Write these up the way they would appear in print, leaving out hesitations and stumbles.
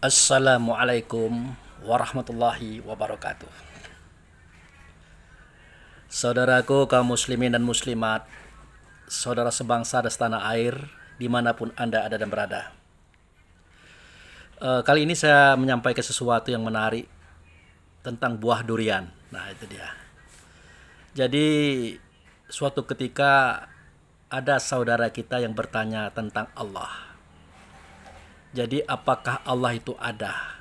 Assalamualaikum warahmatullahi wabarakatuh. Saudaraku kaum muslimin dan muslimat, saudara sebangsa dan setanah air, dimanapun Anda ada dan berada. Kali ini saya menyampaikan sesuatu yang menarik tentang buah durian. Nah, itu dia. Jadi, suatu ketika ada saudara kita yang bertanya tentang Allah. Jadi, apakah Allah itu ada?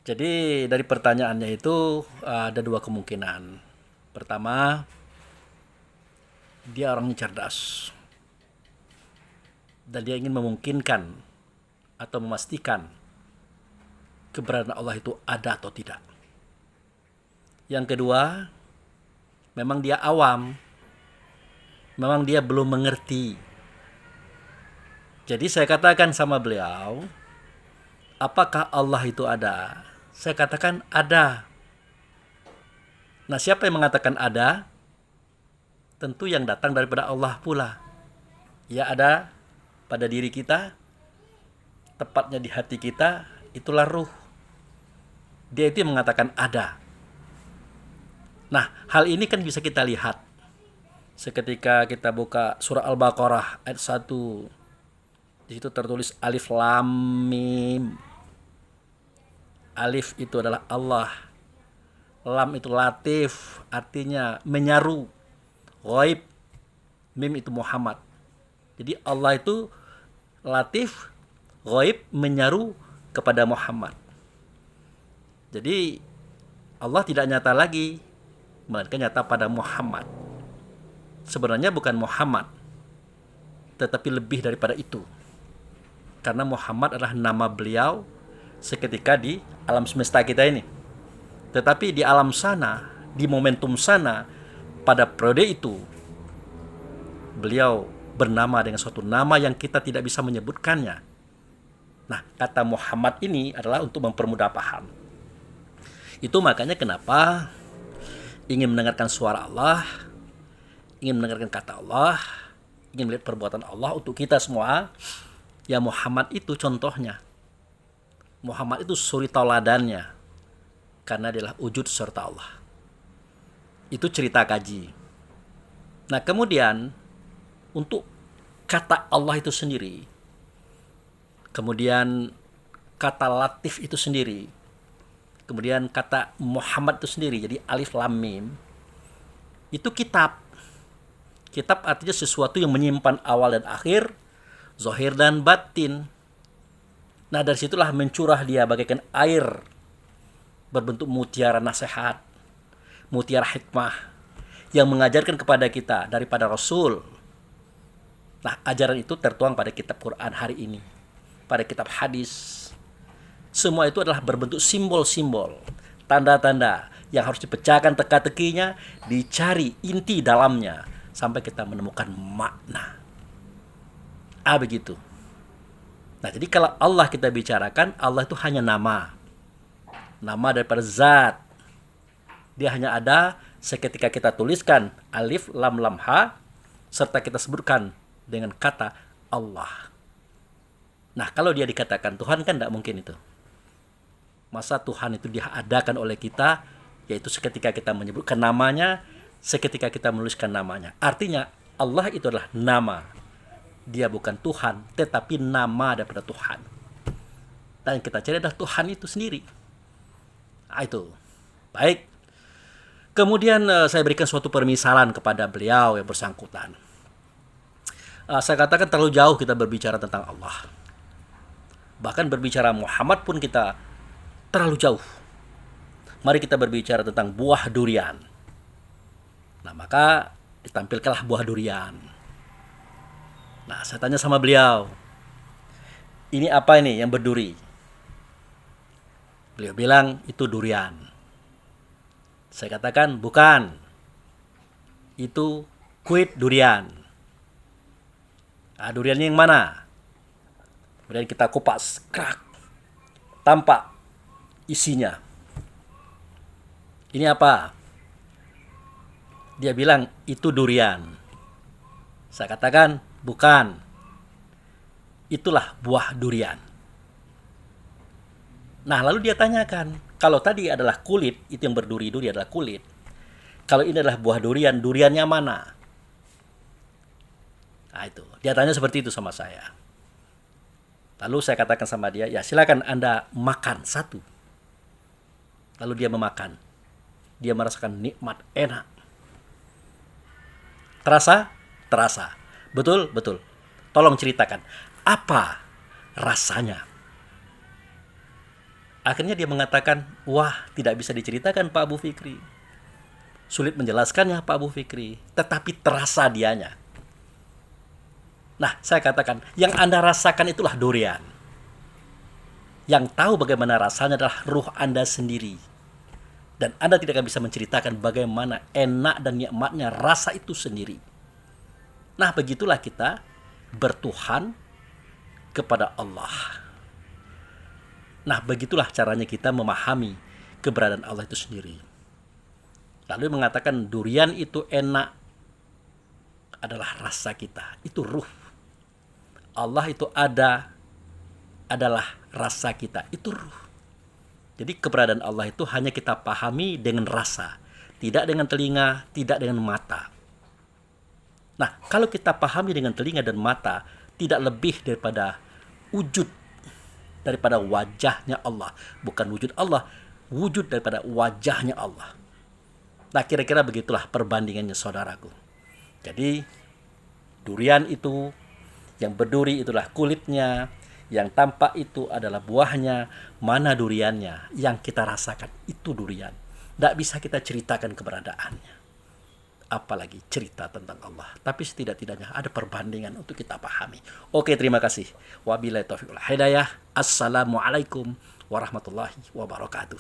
Jadi dari pertanyaannya itu ada dua kemungkinan. Pertama, dia orangnya cerdas dan dia ingin memungkinkan atau memastikan keberadaan Allah itu ada atau tidak. Yang kedua, memang dia awam, memang dia belum mengerti. Jadi saya katakan sama beliau, apakah Allah itu ada? Saya katakan ada. Nah, siapa yang mengatakan ada? Tentu yang datang daripada Allah pula. Ya, ada pada diri kita, tepatnya di hati kita, itulah ruh. Dia itu yang mengatakan ada. Nah, hal ini kan bisa kita lihat seketika kita buka surah Al-Baqarah ayat 1. Di situ tertulis alif lam mim. Alif itu adalah Allah. Lam itu latif, artinya menyaru. Ghaib. Mim itu Muhammad. Jadi Allah itu latif, ghaib, menyaru kepada Muhammad. Jadi Allah tidak nyata lagi, melainkan nyata pada Muhammad. Sebenarnya bukan Muhammad, tetapi lebih daripada itu. Karena Muhammad adalah nama beliau seketika di alam semesta kita ini. Tetapi di alam sana, di momentum sana, pada periode itu, beliau bernama dengan suatu nama yang kita tidak bisa menyebutkannya. Nah, kata Muhammad ini adalah untuk mempermudah paham. Itu makanya kenapa ingin mendengarkan suara Allah, ingin mendengarkan kata Allah, ingin melihat perbuatan Allah untuk kita semua. Ya, Muhammad itu contohnya. Muhammad itu suri tauladannya. Karena dia adalah wujud serta Allah. Itu cerita kaji. Nah, kemudian untuk kata Allah itu sendiri, kemudian kata latif itu sendiri, kemudian kata Muhammad itu sendiri, jadi alif lam mim, itu kitab. Kitab artinya sesuatu yang menyimpan awal dan akhir, zahir dan batin. Nah, dari situlah mencurah dia bagaikan air berbentuk mutiara nasihat, mutiara hikmah yang mengajarkan kepada kita daripada Rasul. Nah, ajaran itu tertuang pada kitab Quran hari ini, pada kitab hadis. Semua itu adalah berbentuk simbol-simbol, tanda-tanda yang harus dipecahkan teka-tekinya, dicari inti dalamnya sampai kita menemukan makna. Begitu. Nah, jadi kalau Allah kita bicarakan, Allah itu hanya nama. Nama daripada zat. Dia hanya ada seketika kita tuliskan alif lam lam ha serta kita sebutkan dengan kata Allah. Nah, kalau dia dikatakan Tuhan kan tidak mungkin itu. Masa Tuhan itu diadakan oleh kita, yaitu seketika kita menyebutkan namanya, seketika kita menuliskan namanya. Artinya Allah itu adalah nama. Dia bukan Tuhan, tetapi nama daripada Tuhan. Dan kita cari adalah Tuhan itu sendiri. Nah, itu. Baik. Kemudian saya berikan suatu permisalan kepada beliau yang bersangkutan. Saya katakan terlalu jauh kita berbicara tentang Allah. Bahkan berbicara Muhammad pun kita terlalu jauh. Mari kita berbicara tentang buah durian. Nah, maka ditampilkanlah buah durian. Nah, saya tanya sama beliau, ini apa ini yang berduri? Beliau bilang, itu durian. Saya katakan, bukan. Itu kuit durian. Nah, duriannya yang mana? Kemudian kita kupas, krak. Tampak isinya. Ini apa? Dia bilang, itu durian. Saya katakan, bukan. Itulah buah durian. Nah, lalu dia tanyakan, kalau tadi adalah kulit, itu yang berduri-duri adalah kulit. Kalau ini adalah buah durian, duriannya mana? Nah, itu. Dia tanya seperti itu sama saya. Lalu saya katakan sama dia, ya silakan Anda makan satu. Lalu dia memakan. Dia merasakan nikmat, enak. Terasa? Terasa. Betul? Betul. Tolong ceritakan, apa rasanya? Akhirnya dia mengatakan, wah, tidak bisa diceritakan Pak Abu Fikri. Sulit menjelaskannya Pak Abu Fikri, tetapi terasa dianya. Nah, saya katakan, yang Anda rasakan itulah durian. Yang tahu bagaimana rasanya adalah ruh Anda sendiri. Dan Anda tidak akan bisa menceritakan bagaimana enak dan nikmatnya rasa itu sendiri. Nah, begitulah kita bertuhan kepada Allah. Nah, begitulah caranya kita memahami keberadaan Allah itu sendiri. Lalu mengatakan durian itu enak adalah rasa kita, itu ruh. Allah itu adalah rasa kita, itu ruh. Jadi keberadaan Allah itu hanya kita pahami dengan rasa, tidak dengan telinga, tidak dengan mata. Nah, kalau kita pahami dengan telinga dan mata, tidak lebih daripada wujud daripada wajahnya Allah. Bukan wujud Allah, wujud daripada wajahnya Allah. Nah, kira-kira begitulah perbandingannya, saudaraku. Jadi, durian itu, yang berduri itulah kulitnya, yang tampak itu adalah buahnya. Mana duriannya? Yang kita rasakan itu durian. Tidak bisa kita ceritakan keberadaannya, apalagi cerita tentang Allah. Tapi setidak-tidaknya ada perbandingan untuk kita pahami. Oke, terima kasih. Wabillahi taufiq wal hidayah. Assalamualaikum warahmatullahi wabarakatuh.